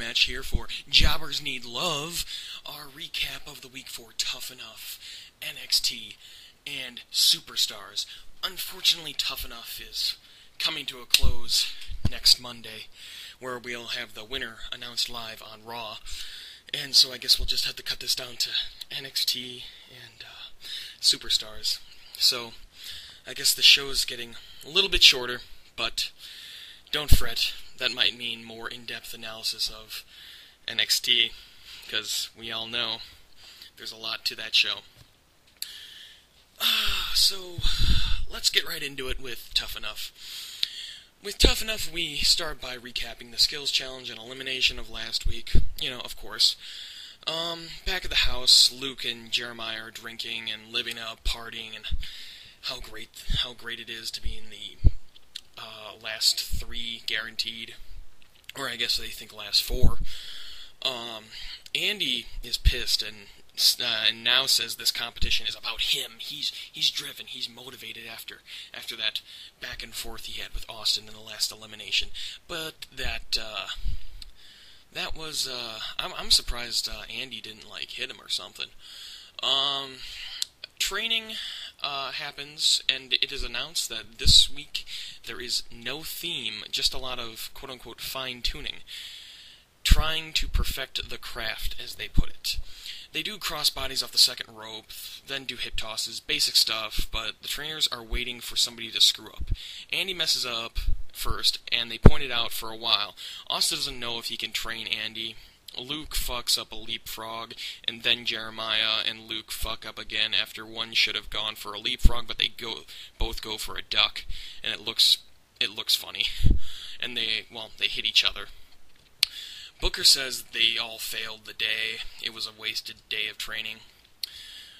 match here for Jobbers Need Love, our recap of the week for Tough Enough, NXT, and Superstars. Unfortunately, Tough Enough is coming to a close next Monday, where we'll have the winner announced live on Raw. And so I guess we'll just have to cut this down to NXT and Superstars. So I guess the show is getting a little bit shorter, but don't fret. That might mean more in-depth analysis of NXT, because we all know there's a lot to that show. So let's get right into it with Tough Enough. With Tough Enough, we start by recapping the Skills Challenge and Elimination of last week. Of course. Back at the house, Luke and Jeremiah are drinking and living up, partying, and how great it is to be in the last 3 guaranteed, or I guess they think last 4. Andy is pissed and now says this competition is about him. He's driven, he's motivated after that back and forth he had with Austin in the last elimination. But that was I'm surprised Andy didn't hit him or something. Training happens, and it is announced that this week there is no theme, just a lot of quote-unquote fine-tuning, trying to perfect the craft, as they put it. They do crossbodies off the second rope, then do hip tosses, basic stuff, but the trainers are waiting for somebody to screw up. Andy messes up first, and they point it out for a while. Austin doesn't know if he can train Andy. Luke fucks up a leapfrog, and then Jeremiah and Luke fuck up again after one should have gone for a leapfrog, but they both go for a duck, and it looks funny. And they hit each other. Booker says they all failed the day. It was a wasted day of training.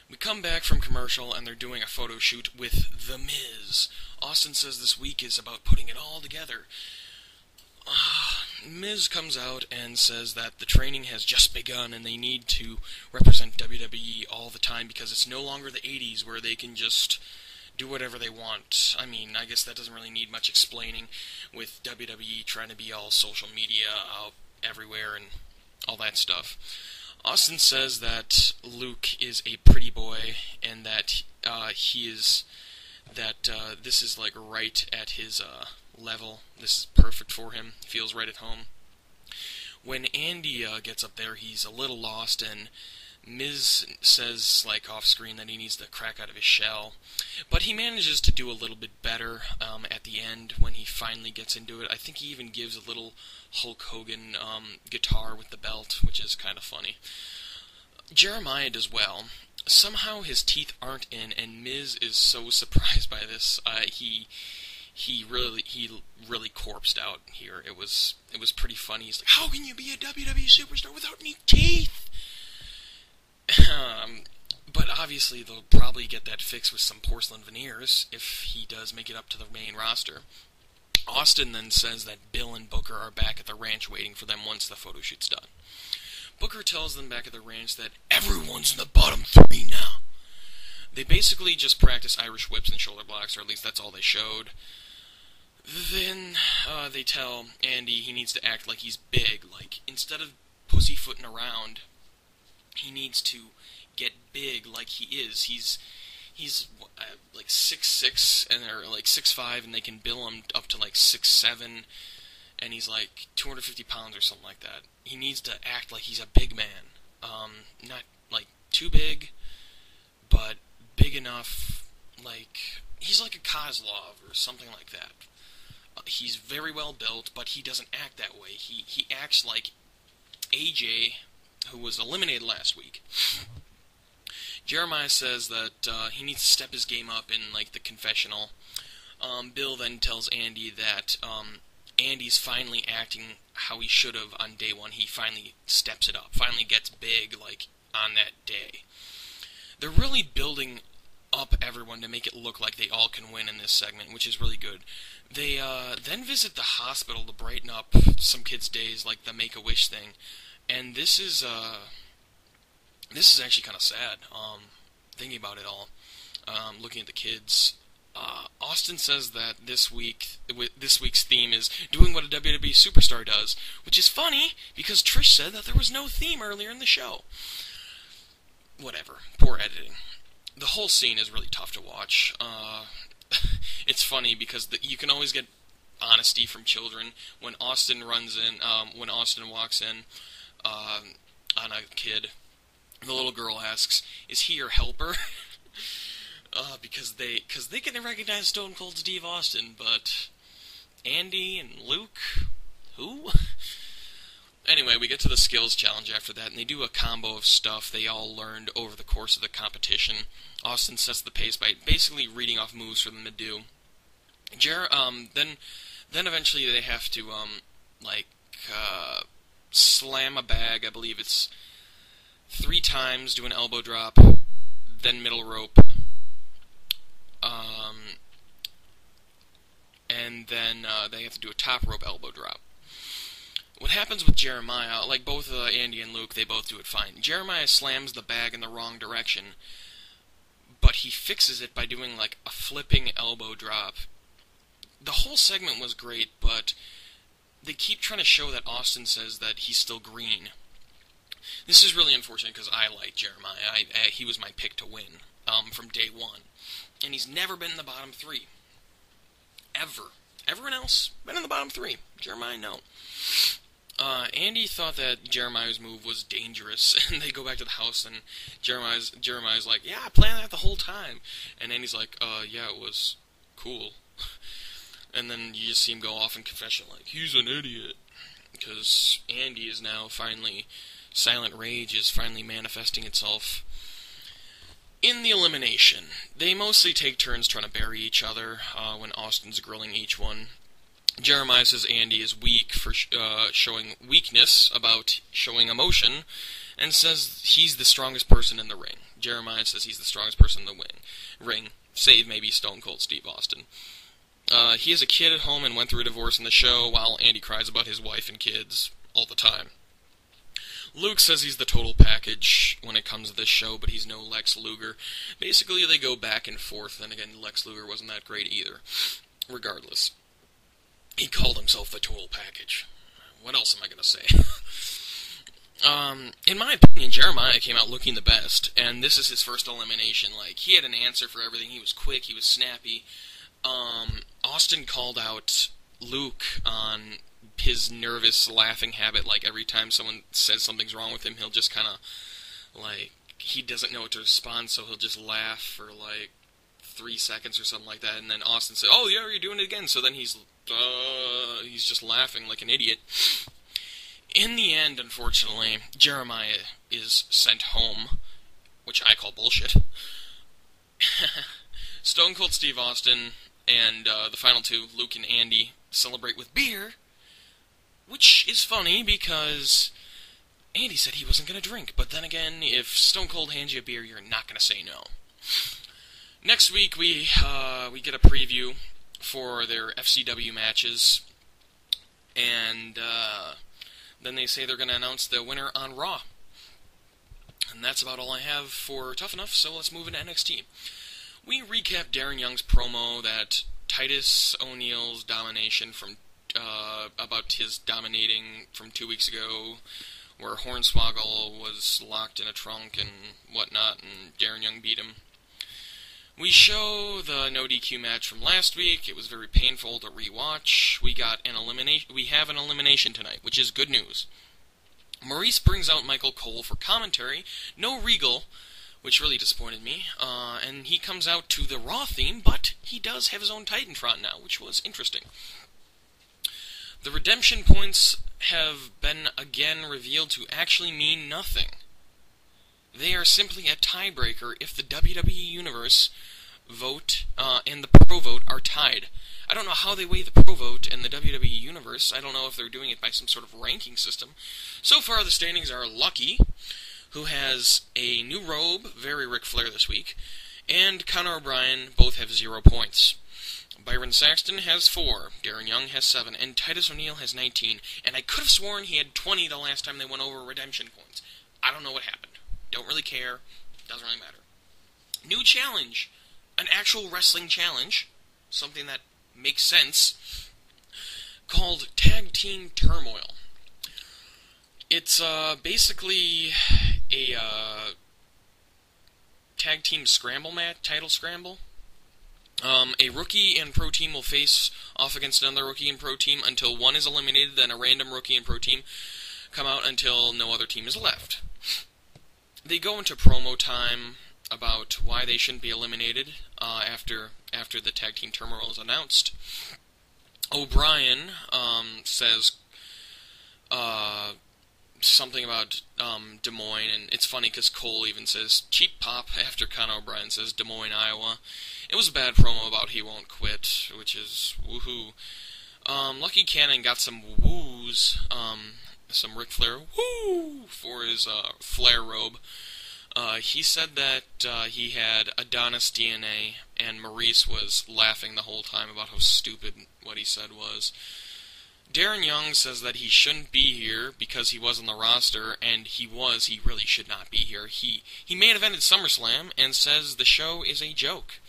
We come back from commercial, and they're doing a photo shoot with The Miz. Austin says this week is about putting it all together. Miz comes out and says that the training has just begun and they need to represent WWE all the time because it's no longer the 80s where they can just do whatever they want. I mean, I guess that doesn't really need much explaining with WWE trying to be all social media out everywhere and all that stuff. Austin says that Luke is a pretty boy and that this is right at his level. This is perfect for him. Feels right at home. When Andy gets up there, he's a little lost, and Miz says off screen that he needs to crack out of his shell, but he manages to do a little bit better at the end when he finally gets into it. I think he even gives a little Hulk Hogan guitar with the belt, which is kind of funny. Jeremiah does well. Somehow his teeth aren't in, and Miz is so surprised by this. He really corpsed out here. It was pretty funny. He's like, how can you be a WWE superstar without any teeth? But obviously they'll probably get that fixed with some porcelain veneers if he does make it up to the main roster. Austin then says that Bill and Booker are back at the ranch waiting for them once the photo shoot's done. Booker tells them back at the ranch that everyone's in the bottom 3 now. They basically just practice Irish whips and shoulder blocks, or at least that's all they showed. Then they tell Andy he needs to act like he's big. Instead of pussyfooting around, he needs to get big like he is. He's 6'6", and they're 6'5", and they can bill him up to 6'7", and he's 250 pounds or something like that. He needs to act like he's a big man. Not too big, but big enough, he's like a Kozlov or something like that. He's very well built, but he doesn't act that way. He acts like AJ, who was eliminated last week. Jeremiah says that he needs to step his game up in the confessional. Bill then tells Andy that Andy's finally acting how he should have on day 1. He finally steps it up, finally gets big on that day. They're really building up everyone to make it look like they all can win in this segment, which is really good. They then visit the hospital to brighten up some kids' days, like the Make-A-Wish thing, and this is actually kind of sad. Thinking about it all, looking at the kids, Austin says that this week's theme is doing what a WWE superstar does, which is funny because Trish said that there was no theme earlier in the show. Whatever. Poor editing. The whole scene is really tough to watch. It's funny because you can always get honesty from children. When Austin walks in on a kid, the little girl asks, "Is he your helper?" Because they can recognize Stone Cold Steve Austin, but Andy and Luke, who? Anyway, we get to the skills challenge after that, and they do a combo of stuff they all learned over the course of the competition. Austin sets the pace by basically reading off moves for them to do. Then eventually they have to slam a bag. I believe it's 3 times, do an elbow drop, then middle rope. And then they have to do a top rope elbow drop. What happens with Jeremiah, like both Andy and Luke, they both do it fine. Jeremiah slams the bag in the wrong direction, but he fixes it by doing like a flipping elbow drop. The whole segment was great, but they keep trying to show that Austin says that he's still green. This is really unfortunate because I like Jeremiah. He was my pick to win from day one. And he's never been in the bottom 3. Ever. Everyone else been in the bottom 3. Jeremiah, no. Andy thought that Jeremiah's move was dangerous, and they go back to the house, and Jeremiah's like, "Yeah, I planned that the whole time." And Andy's like, "Yeah, it was cool." And then you just see him go off in confession like, "He's an idiot." Because Andy is now finally, Silent Rage is finally manifesting itself. In the elimination, they mostly take turns trying to bury each other when Austin's grilling each one. Jeremiah says Andy is weak for showing weakness about showing emotion, and says he's the strongest person in the ring. Jeremiah says he's the strongest person in the ring, save maybe Stone Cold Steve Austin. He has a kid at home and went through a divorce in the show, while Andy cries about his wife and kids all the time. Luke says he's the total package when it comes to this show, but he's no Lex Luger. Basically, they go back and forth, and again, Lex Luger wasn't that great either. Regardless, he called himself the total package. What else am I going to say? In my opinion, Jeremiah came out looking the best, and this is his first elimination. Like, he had an answer for everything. He was quick, he was snappy. Austin called out Luke on his nervous laughing habit. Like, every time someone says something's wrong with him, he'll just kind of, like, he doesn't know what to respond, so he'll just laugh for, like, 3 seconds or something like that, and then Austin said, "Oh, yeah, you're doing it again," so then he's just laughing like an idiot. In the end, unfortunately, Jeremiah is sent home, which I call bullshit. Stone Cold Steve Austin and the final 2, Luke and Andy, celebrate with beer, which is funny because Andy said he wasn't going to drink, but then again, if Stone Cold hands you a beer, you're not going to say no. Next week, we get a preview for their FCW matches, and then they say they're going to announce the winner on Raw. And that's about all I have for Tough Enough, so let's move into NXT. We recap Darren Young's promo that Titus O'Neil's domination from about his dominating from 2 weeks ago, where Hornswoggle was locked in a trunk and whatnot, and Darren Young beat him. We show the no DQ match from last week. It was very painful to rewatch. We have an elimination tonight, which is good news. Maurice brings out Michael Cole for commentary. No Regal, which really disappointed me. And he comes out to the Raw theme, but he does have his own Titantron now, which was interesting. The redemption points have been again revealed to actually mean nothing. They are simply a tiebreaker if the WWE Universe vote and the Pro Vote are tied. I don't know how they weigh the Pro Vote and the WWE Universe. I don't know if they're doing it by some sort of ranking system. So far, the standings are Lucky, who has a new robe, very Ric Flair this week, and Conor O'Brien both have 0 points. Byron Saxton has 4, Darren Young has 7, and Titus O'Neil has 19, and I could have sworn he had 20 the last time they went over redemption points. I don't know what happened. Don't really care. Doesn't really matter. New challenge. an actual wrestling challenge, something that makes sense, called Tag Team Turmoil. It's basically a tag team scramble match, title scramble. A rookie and pro team will face off against another rookie and pro team until one is eliminated, then a random rookie and pro team come out until no other team is left. They go into promo time about why they shouldn't be eliminated after the tag team turmoil is announced. O'Brien says something about Des Moines, and it's funny because Cole even says cheap pop after Conor O'Brien says Des Moines, Iowa. It was a bad promo about he won't quit, which is woohoo. Lucky Cannon got some woos, some Ric Flair woo for his Flair robe. He said that he had Adonis DNA, and Maurice was laughing the whole time about how stupid what he said was. Darren Young says that he shouldn't be here because he was on the roster, and he really should not be here. He main evented SummerSlam and says the show is a joke.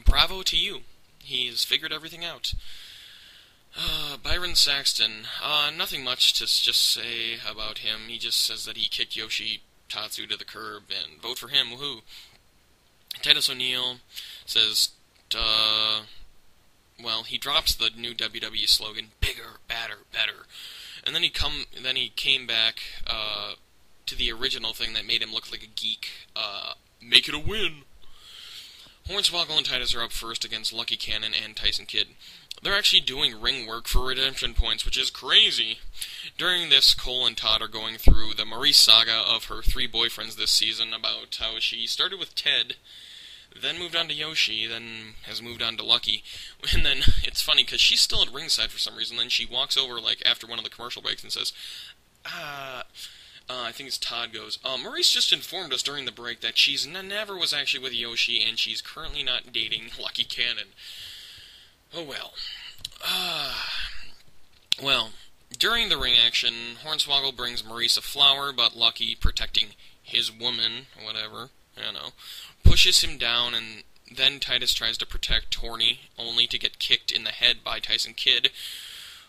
Bravo to you. He's figured everything out. Byron Saxton, nothing much to just say about him. He just says that he kicked Yoshi Tatsu to the curb, and vote for him, woohoo. Titus O'Neil says, well, he drops the new WWE slogan, bigger, badder, better. And then he came back to the original thing that made him look like a geek. Make it a win. Hornswoggle and Titus are up first against Lucky Cannon and Tyson Kidd. They're actually doing ring work for redemption points, which is crazy. During this, Cole and Todd are going through the Maurice saga of her 3 boyfriends this season, about how she started with Ted, then moved on to Yoshi, then has moved on to Lucky. And then it's funny because she's still at ringside for some reason. Then she walks over like after one of the commercial breaks and says, I think it's Todd goes, Maurice just informed us during the break that she's never was actually with Yoshi, and she's currently not dating Lucky Cannon. Oh well. Well, during the ring action, Hornswoggle brings Maurice a flower, but Lucky, protecting his woman, whatever, I don't know, pushes him down, and then Titus tries to protect Horny, only to get kicked in the head by Tyson Kidd,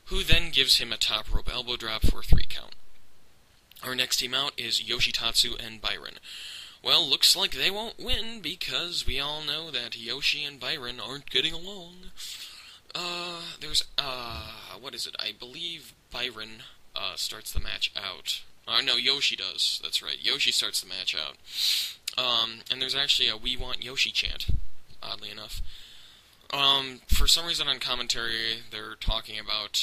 who then gives him a top rope elbow drop for a 3 count. Our next team out is Yoshitatsu and Byron. Well, looks like they won't win, because we all know that Yoshi and Byron aren't getting along. What is it? I believe Byron starts the match out. No, Yoshi does. That's right. Yoshi starts the match out. And there's actually a We Want Yoshi chant, oddly enough. For some reason on commentary, they're talking about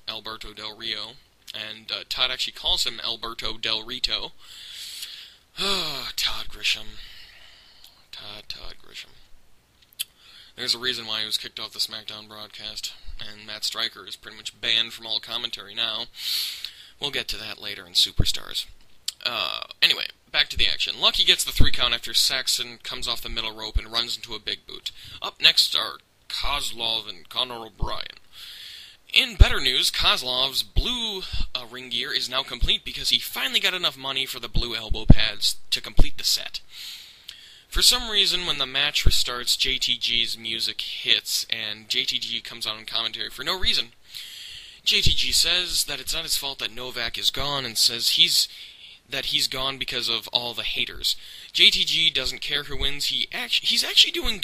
Alberto Del Rio, and Todd actually calls him Alberto Del Rito. Todd Grisham. Todd Grisham. There's a reason why he was kicked off the SmackDown broadcast, and Matt Stryker is pretty much banned from all commentary now. We'll get to that later in Superstars. Anyway, back to the action. Lucky gets the 3 count after Saxon comes off the middle rope and runs into a big boot. Up next are Kozlov and Conor O'Brien. In better news, Kozlov's blue ring gear is now complete because he finally got enough money for the blue elbow pads to complete the set. For some reason, when the match restarts, JTG's music hits, and JTG comes on in commentary for no reason. JTG says that it's not his fault that Novak is gone, and says he's gone because of all the haters. JTG doesn't care who wins. He's actually doing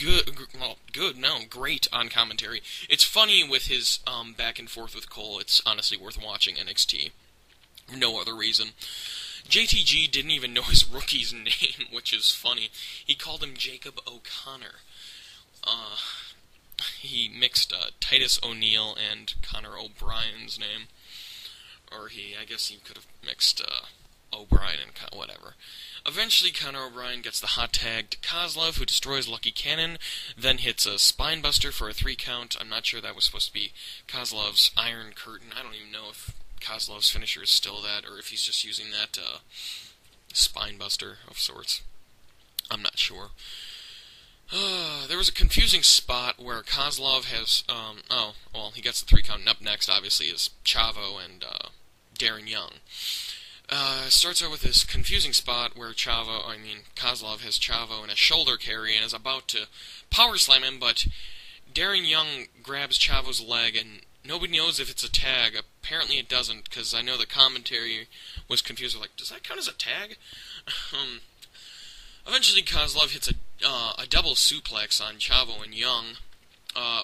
great on commentary. It's funny with his back and forth with Cole. It's honestly worth watching NXT. No other reason. JTG didn't even know his rookie's name, which is funny. He called him Jacob O'Connor. He mixed Titus O'Neil and Conor O'Brien's name. Or I guess he could have mixed O'Brien and whatever. Eventually, Conor O'Brien gets the hot tag to Kozlov, who destroys Lucky Cannon, then hits a spinebuster for a 3 count. I'm not sure that was supposed to be Kozlov's Iron Curtain. I don't even know if Kozlov's finisher is still that, or if he's just using that spinebuster of sorts. I'm not sure. There was a confusing spot where Kozlov has, he gets the 3 count, and up next, obviously, is Chavo and Darren Young. Starts out with this confusing spot where Kozlov has Chavo in a shoulder carry and is about to power slam him, but Darren Young grabs Chavo's leg, and nobody knows if it's a tag. Apparently it doesn't, because I know the commentary was confused. Like, does that count as a tag? Eventually Kozlov hits a double suplex on Chavo and Young.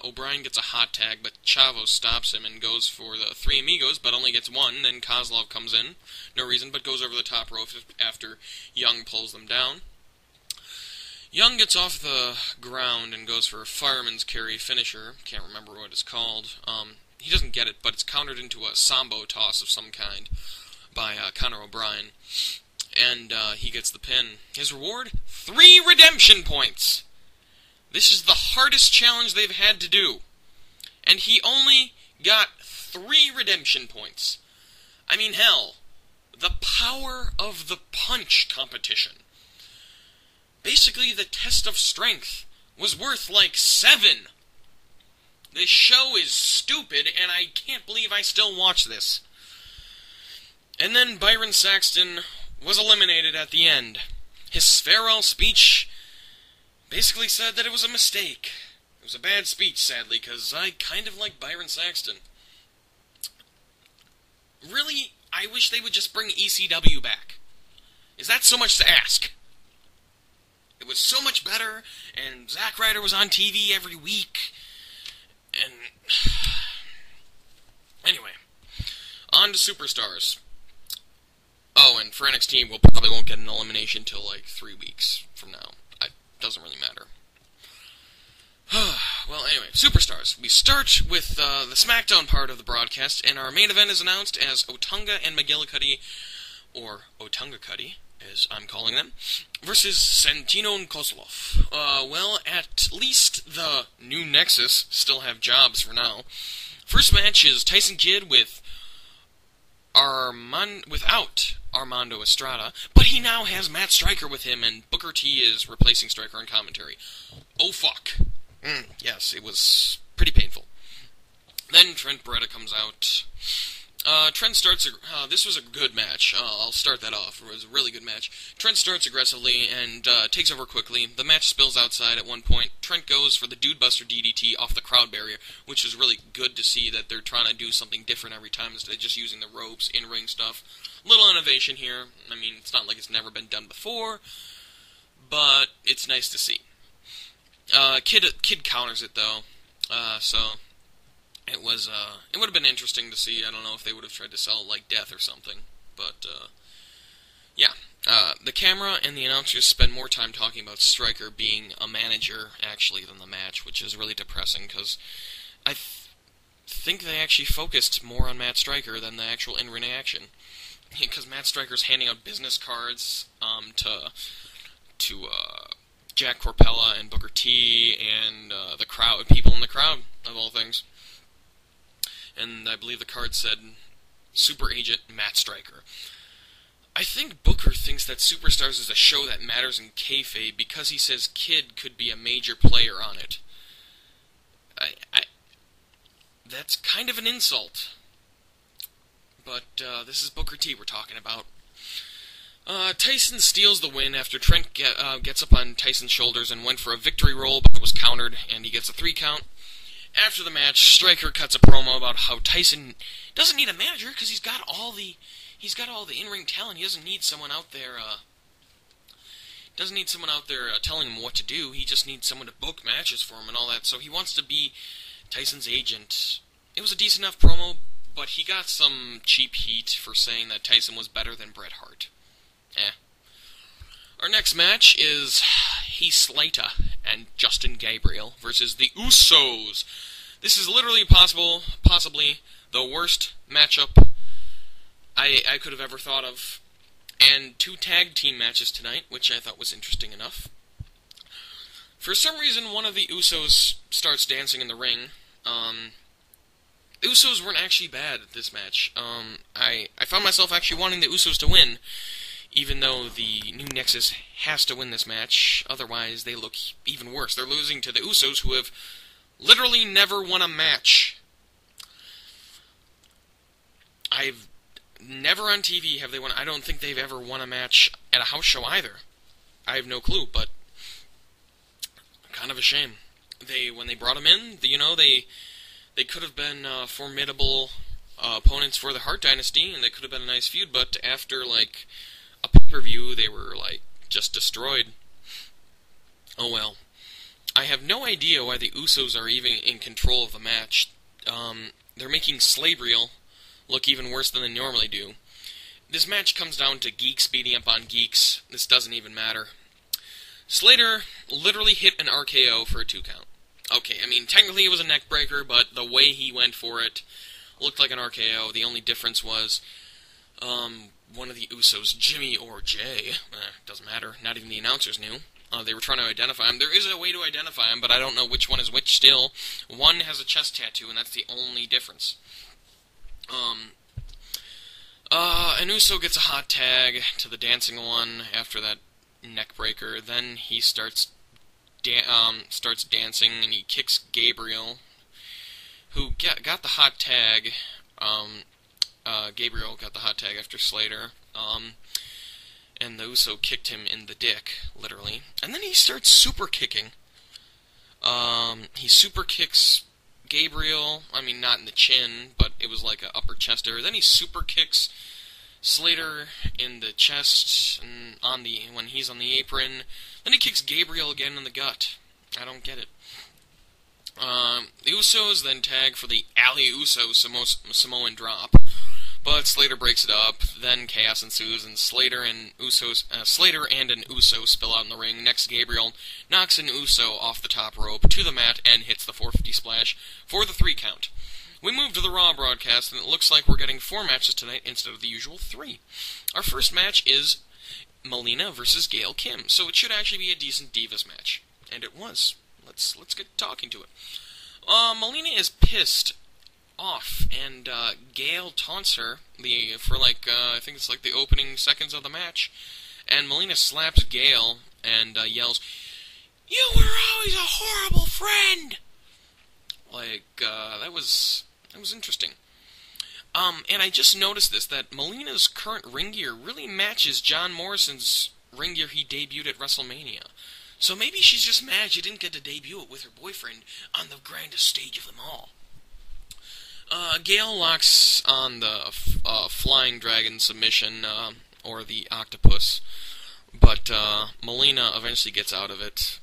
O'Brien gets a hot tag, but Chavo stops him and goes for the Three Amigos, but only gets one. Then Kozlov comes in, no reason, but goes over the top rope after Young pulls them down. Young gets off the ground and goes for a fireman's carry finisher. Can't remember what it's called. He doesn't get it, but it's countered into a sambo toss of some kind by Conor O'Brien. And he gets the pin. His reward? 3 redemption points! This is the hardest challenge they've had to do. And he only got 3 redemption points. I mean, hell, the power of the punch competition. Basically, the test of strength was worth like 7. This show is stupid, and I can't believe I still watch this. And then Byron Saxton was eliminated at the end. His farewell speech basically said that it was a mistake. It was a bad speech, sadly, because I kind of like Byron Saxton. Really, I wish they would just bring ECW back. Is that so much to ask? It was so much better, and Zack Ryder was on TV every week, and... Anyway, on to Superstars. Oh, and for NXT, we probably won't get an elimination till like 3 weeks from now. Doesn't really matter. Well, anyway, Superstars. We start with the SmackDown part of the broadcast, and our main event is announced as Otunga and McGillicuddy, or Otungacuddy, as I'm calling them, versus Santino and Kozlov. Well, at least the new Nexus still have jobs for now. First match is Tyson Kidd without Armando Estrada, but he now has Matt Striker with him, and Booker T is replacing Striker on commentary. Oh, fuck. Yes, it was pretty painful. Then Trent Beretta comes out. Trent starts... this was a good match. I'll start that off. It was a really good match. Trent starts aggressively and takes over quickly. The match spills outside at one point. Trent goes for the Dude Buster DDT off the crowd barrier, which is really good to see that they're trying to do something different every time instead of just using the ropes, in-ring stuff. Little innovation here. I mean, it's not like it's never been done before, but it's nice to see. Kid counters it, though, so... It would have been interesting to see. I don't know if they would have tried to sell it like death or something. But, yeah. The camera and the announcers spend more time talking about Striker being a manager, actually, than the match, which is really depressing, because I think they actually focused more on Matt Striker than the actual in-ring action. Because Matt Striker's handing out business cards to Jack Corpella and Booker T and the crowd, people in the crowd, of all things. And I believe the card said, Super Agent Matt Striker. I think Booker thinks that Superstars is a show that matters in kayfabe because he says Kid could be a major player on it. That's kind of an insult. But this is Booker T we're talking about. Tyson steals the win after Trent gets up on Tyson's shoulders and went for a victory roll, but it was countered, and he gets a 3 count. After the match, Striker cuts a promo about how Tyson doesn't need a manager because he's got all the in-ring talent. He doesn't need someone out there. Telling him what to do. He just needs someone to book matches for him and all that. So he wants to be Tyson's agent. It was a decent enough promo, but he got some cheap heat for saying that Tyson was better than Bret Hart. Our next match is Heath Slater and Justin Gabriel versus the Usos. This is literally possibly the worst matchup I could have ever thought of. And 2 tag team matches tonight, which I thought was interesting enough. For some reason, one of the Usos starts dancing in the ring. The Usos weren't actually bad at this match. I found myself actually wanting the Usos to win, even though the new Nexus has to win this match. Otherwise, they look even worse. They're losing to the Usos, who have literally never won a match. never on TV have they won. I don't think they've ever won a match at a house show either. I have no clue, but kind of a shame. When they brought them in, they could have been formidable opponents for the Hart Dynasty, and they could have been a nice feud, but after, like, a pay-per-view, they were, like, just destroyed. Oh well. I have no idea why the Usos are even in control of the match. They're making Slabriel look even worse than they normally do. This match comes down to geeks beating up on geeks. This doesn't even matter. Slater literally hit an RKO for a 2 count. Okay, I mean, technically it was a neck breaker, but the way he went for it looked like an RKO. The only difference was one of the Usos, Jimmy or Jay, doesn't matter, not even the announcers knew. They were trying to identify him. There is a way to identify him, but I don't know which one is which still. One has a chest tattoo, and that's the only difference. An Uso gets a hot tag to the dancing one after that neck breaker. Then he starts dancing, and he kicks Gabriel, who got the hot tag. Gabriel got the hot tag after Slater. And the Uso kicked him in the dick, literally. And then he starts super kicking. He super kicks Gabriel. I mean, not in the chin, but it was like an upper chest area. Then he super kicks Slater in the chest and when he's on the apron. Then he kicks Gabriel again in the gut. I don't get it. The Usos then tag for the Ali Uso Samoan drop. But Slater breaks it up, then chaos ensues, and Slater and an Uso spill out in the ring. Next, Gabriel knocks an Uso off the top rope to the mat and hits the 450 splash for the 3 count. We move to the Raw broadcast, and it looks like we're getting 4 matches tonight instead of the usual 3. Our first match is Melina versus Gail Kim, so it should actually be a decent Divas match. And it was. Let's get talking to it. Melina is pissed off, and Gail taunts her for I think it's like the opening seconds of the match, and Melina slaps Gail and yells, "You were always a horrible friend!" That was interesting. And I just noticed that Melina's current ring gear really matches John Morrison's ring gear he debuted at WrestleMania. So maybe she's just mad she didn't get to debut it with her boyfriend on the grandest stage of them all. Gail locks on the flying dragon submission, or the octopus, but Melina eventually gets out of it.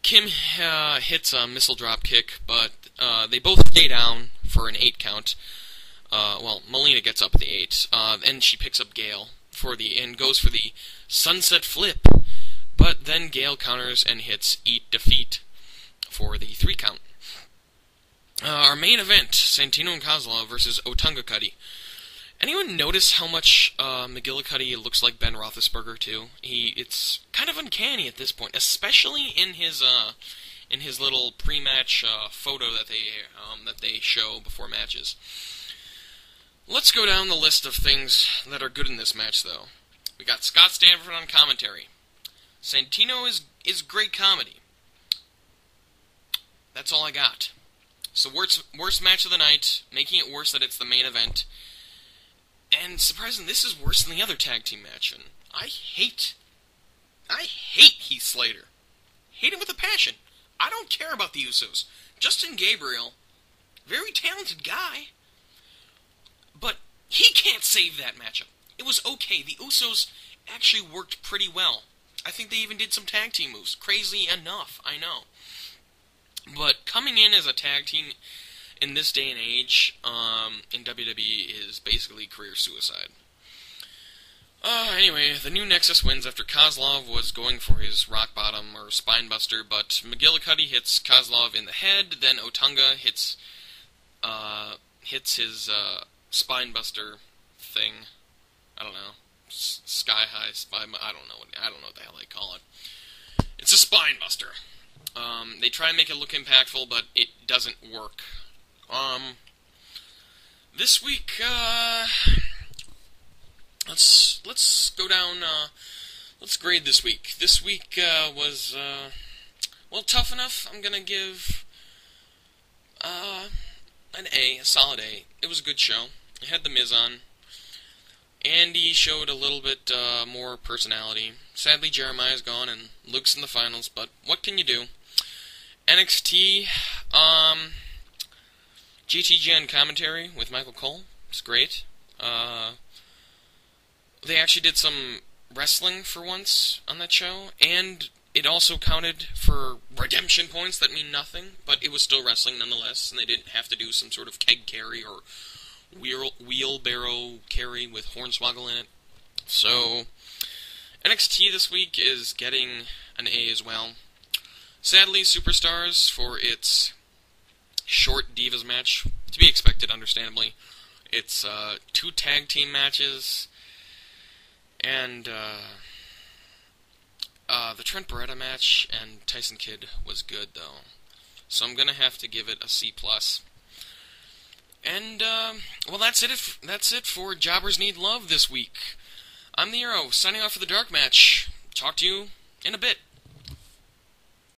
Kim hits a missile drop kick, but they both stay down for an 8 count. Melina gets up at the 8, and she picks up Gail and goes for the sunset flip, but then Gail counters and hits Eat Defeat for the 3 count. Our main event, Santino and Kozlov versus Otungakuddy. Anyone notice how much McGillicuddy looks like Ben Roethlisberger too? It's kind of uncanny at this point, especially in his little pre-match photo that they show before matches. Let's go down the list of things that are good in this match, though. We got Scott Stanford on commentary. Santino is great comedy. That's all I got. So worst match of the night, making it worse that it's the main event. And surprisingly, this is worse than the other tag team match. And I hate Heath Slater. Hate him with a passion. I don't care about the Usos. Justin Gabriel, very talented guy, but he can't save that matchup. It was okay. The Usos actually worked pretty well. I think they even did some tag team moves. Crazy enough, I know. But coming in as a tag team in this day and age in WWE is basically career suicide. Anyway, the new Nexus wins after Kozlov was going for his rock bottom or spine buster, but McGillicuddy hits Kozlov in the head, then Otunga hits his spine buster thing. I don't know, sky high spine. I don't know what the hell they call it. It's a spine buster. They try and make it look impactful, but it doesn't work. This week, let's go down. Let's grade this week. This week was tough enough. I'm gonna give an A, a solid A. It was a good show. It had The Miz on. Andy showed a little bit more personality. Sadly, Jeremiah's gone and Luke's in the finals, but what can you do? NXT, GTGN commentary with Michael Cole. It's great. They actually did some wrestling for once on that show, and it also counted for redemption points that mean nothing, but it was still wrestling nonetheless, and they didn't have to do some sort of keg carry or wheelbarrow carry with Hornswoggle in it. So, NXT this week is getting an A as well. Sadly, Superstars, for its short Divas match, to be expected, understandably. It's 2 tag team matches, and the Trent Beretta match and Tyson Kidd was good, though. So I'm going to have to give it a C+. And, well, that's it for Jobbers Need Love this week. I'm the Hero, signing off for the Dark Match. Talk to you in a bit.